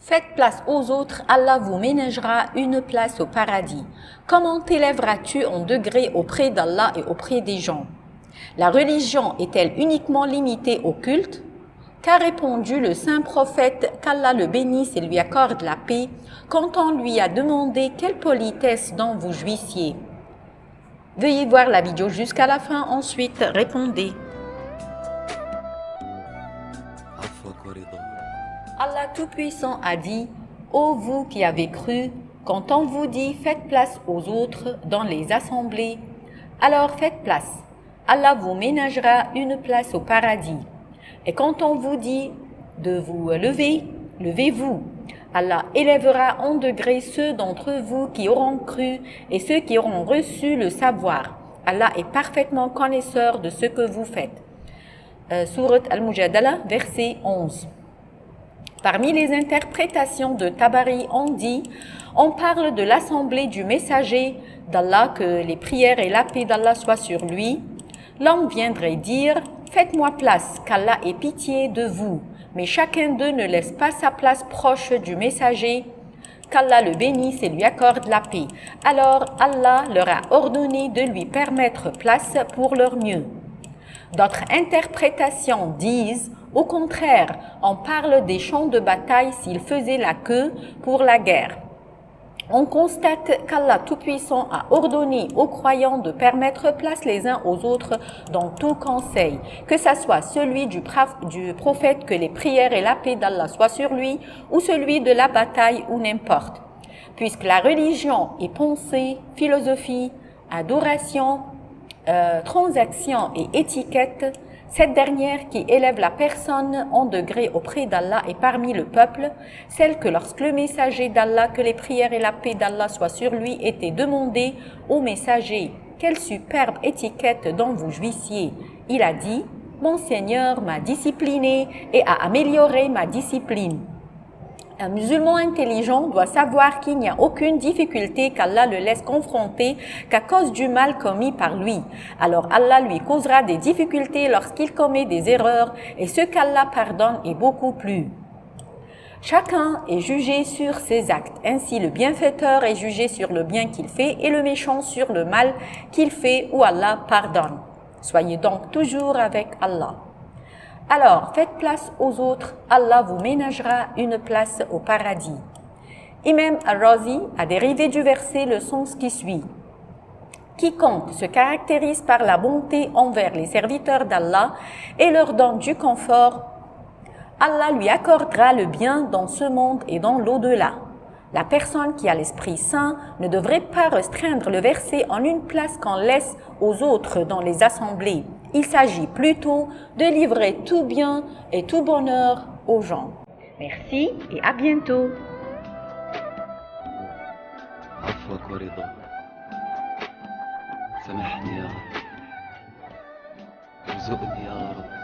Faites place aux autres, Allah vous ménagera une place au paradis. Comment t'élèveras-tu en degré auprès d'Allah et auprès des gens? La religion est-elle uniquement limitée au culte? Qu'a répondu le saint prophète, qu'Allah le bénisse et lui accorde la paix, quand on lui a demandé quelle politesse dont vous jouissiez? Veuillez voir la vidéo jusqu'à la fin, ensuite répondez. Allah Tout-Puissant a dit, ô vous qui avez cru, quand on vous dit faites place aux autres dans les assemblées, alors faites place. Allah vous ménagera une place au paradis. Et quand on vous dit de vous lever, levez-vous. Allah élèvera en degré ceux d'entre vous qui auront cru et ceux qui auront reçu le savoir. Allah est parfaitement connaisseur de ce que vous faites. Sourate Al-Mujadala, verset 11. Parmi les interprétations de Tabari, on parle de l'assemblée du messager d'Allah, que les prières et la paix d'Allah soient sur lui. L'homme viendrait dire, faites-moi place, qu'Allah ait pitié de vous. Mais chacun d'eux ne laisse pas sa place proche du messager, qu'Allah le bénisse et lui accorde la paix. Alors Allah leur a ordonné de lui permettre place pour leur mieux. D'autres interprétations disent, au contraire, on parle des champs de bataille s'ils faisaient la queue pour la guerre. On constate qu'Allah Tout-Puissant a ordonné aux croyants de permettre place les uns aux autres dans tout conseil, que ce soit celui du prophète, que les prières et la paix d'Allah soient sur lui, ou celui de la bataille, ou n'importe. Puisque la religion est pensée, philosophie, adoration, transaction et étiquette, cette dernière qui élève la personne en degré auprès d'Allah et parmi le peuple, celle que lorsque le messager d'Allah, que les prières et la paix d'Allah soient sur lui, étaient demandées au messager, quelle superbe étiquette dont vous jouissiez. Il a dit, mon Seigneur m'a discipliné et a amélioré ma discipline. Un musulman intelligent doit savoir qu'il n'y a aucune difficulté qu'Allah le laisse confronter qu'à cause du mal commis par lui. Alors Allah lui causera des difficultés lorsqu'il commet des erreurs et ce qu'Allah pardonne est beaucoup plus. Chacun est jugé sur ses actes. Ainsi le bienfaiteur est jugé sur le bien qu'il fait et le méchant sur le mal qu'il fait ou Allah pardonne. Soyez donc toujours avec Allah. Alors, faites place aux autres, Allah vous ménagera une place au paradis. Imam Al-Razi a dérivé du verset le sens qui suit. Quiconque se caractérise par la bonté envers les serviteurs d'Allah et leur donne du confort, Allah lui accordera le bien dans ce monde et dans l'au-delà. La personne qui a l'esprit saint ne devrait pas restreindre le verset en une place qu'on laisse aux autres dans les assemblées. Il s'agit plutôt de livrer tout bien et tout bonheur aux gens. Merci et à bientôt. عفوك ورضا سامحني يا رب ارزقني يا رب